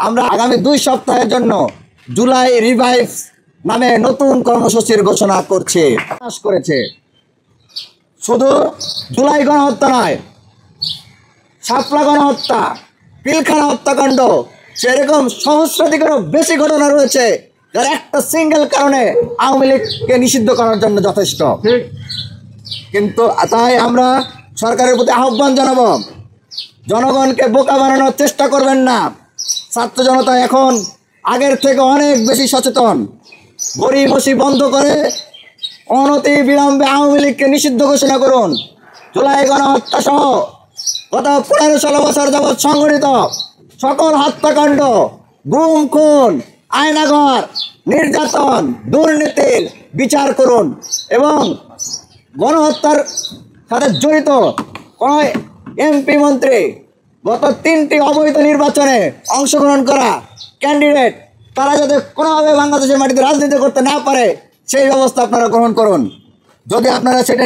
আমরা আগামী 2 সপ্তাহের জন্য জুলাই রিভাইভ নামে নতুন কর্মসূচির ঘোষণা করেছে। শুধু জুলাই গণহত্যা নয়, শাপলা গণহত্যা, পিলখানা হত্যাকাণ্ড, সেরকম সহস্রাধিকেরও বেশি ঘটনা রয়েছে যার একটা সিঙ্গেল কারণে আওয়ামী লীগকে নিষিদ্ধ করার জন্য যথেষ্ট। কিন্তু তাই আমরা সরকারের প্রতি আহ্বান জানাবো, জনগণকে বোকা বানানোর চেষ্টা করবেন না। ছাত্র জনতা এখন আগের থেকে অনেক বেশি সচেতন। গড়িমসি বন্ধ করে অনতি বিলম্বে আওয়ামী লীগকে নিষিদ্ধ ঘোষণা করুন। জুলাই গণহত্যা সহ গত 15-16 বছর যাবৎ সংঘটিত সকল হত্যাকাণ্ড, গুম খুন, আয়নাঘর, নির্যাতন, দুর্নীতির বিচার করুন এবং গণহত্যার সাথে জড়িত কোন এমপি মন্ত্রী, গত 3টি অবৈধ নির্বাচনে অংশগ্রহণ করা ক্যান্ডিডেট, তারা যাতে কোনোভাবে বাংলাদেশের মাটিতে রাজনীতি করতে না পারে সেই ব্যবস্থা আপনারা গ্রহণ করুন। যদি আপনারা সেটা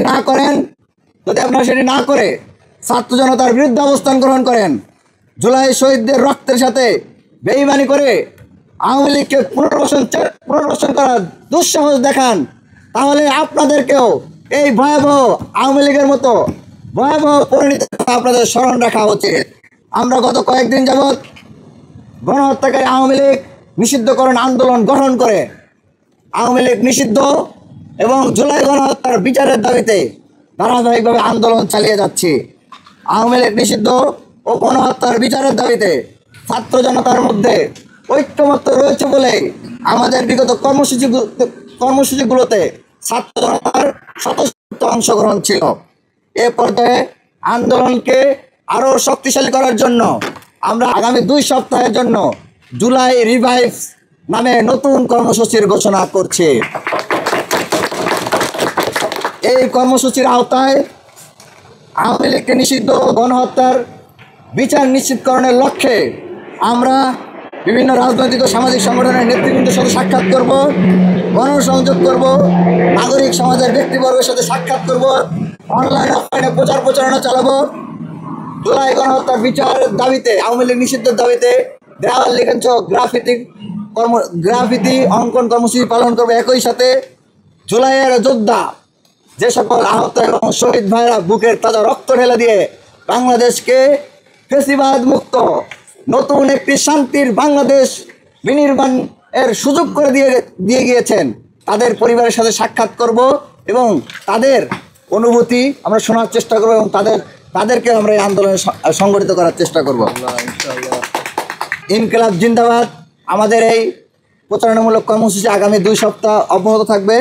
না করে ছাত্র জনতার বিরুদ্ধে অবস্থান গ্রহণ করেন, জুলাই শহীদদের রক্তের সাথে বেইমানি করে আওয়ামী লীগকে পুনর্বাসন করার দুঃসাহস দেখান, তাহলে আপনাদেরকেও এই ভয়াবহ আওয়ামী লীগের মতো ভয়াবহ পরিণতি আপনাদের স্মরণ রাখা উচিত। আমরা গত কয়েকদিন যাবৎ গণহত্যাকারী আওয়ামী লীগ নিষিদ্ধকরণ আন্দোলন গঠন করে আওয়ামী লীগ নিষিদ্ধ এবং জুলাই গণহত্যার বিচারের দাবিতে ধারাবাহিকভাবে আন্দোলন চালিয়ে যাচ্ছি। আওয়ামী লীগ নিষিদ্ধ ও গণহত্যার বিচারের দাবিতে ছাত্র জনতার মধ্যে ঐক্যমত্য রয়েছে বলে আমাদের বিগত কর্মসূচিগুলোতে ছাত্র জনতার স্বতঃস্ফূর্ত অংশগ্রহণ ছিল। এ পর্যায়ে আন্দোলনকে আরও শক্তিশালী করার জন্য আমরা আগামী 2 সপ্তাহের জন্য জুলাই রিভাইভ নামে নতুন কর্মসূচির ঘোষণা করছি। এই কর্মসূচির আওতায় আওয়ামী লীগকে নিষিদ্ধ গণহত্যার বিচার নিশ্চিতকরণের লক্ষ্যে আমরা বিভিন্ন রাজনৈতিক ও সামাজিক সংগঠনের নেতৃবৃন্দের সাথে সাক্ষাৎ করব, গণসংযোগ করব, নাগরিক সমাজের ব্যক্তিবর্গের সাথে সাক্ষাৎ করব, অনলাইন অফলাইনে প্রচারণা চালাবো। জুলাই গণহত্যার বিচারের দাবিতে, আওয়ামী লীগ নিষিদ্ধের দাবিতে দেওয়াল লিখন গ্রাফিতি অঙ্কন কর্মসূচি পালন করবে। একই সাথে জুলাইয়ের যোদ্ধা যে সকল আহত এবং শহীদ ভাইরা বুকের তাজা রক্ত ঢেলে দিয়ে বাংলাদেশকে ফ্যাসিবাদ মুক্ত নতুন একটি শান্তির বাংলাদেশ বিনির্মাণের সুযোগ করে দিয়ে গিয়েছেন, তাদের পরিবারের সাথে সাক্ষাৎ করব এবং তাদের অনুভূতি আমরা শোনার চেষ্টা করব এবং তাদেরকে আমরা এই আন্দোলনে সংগঠিত করার চেষ্টা করব। ইনকিলাব জিন্দাবাদ। আমাদের এই প্রচারণামূলক কর্মসূচি আগামী 2 সপ্তাহ অব্যাহত থাকবে।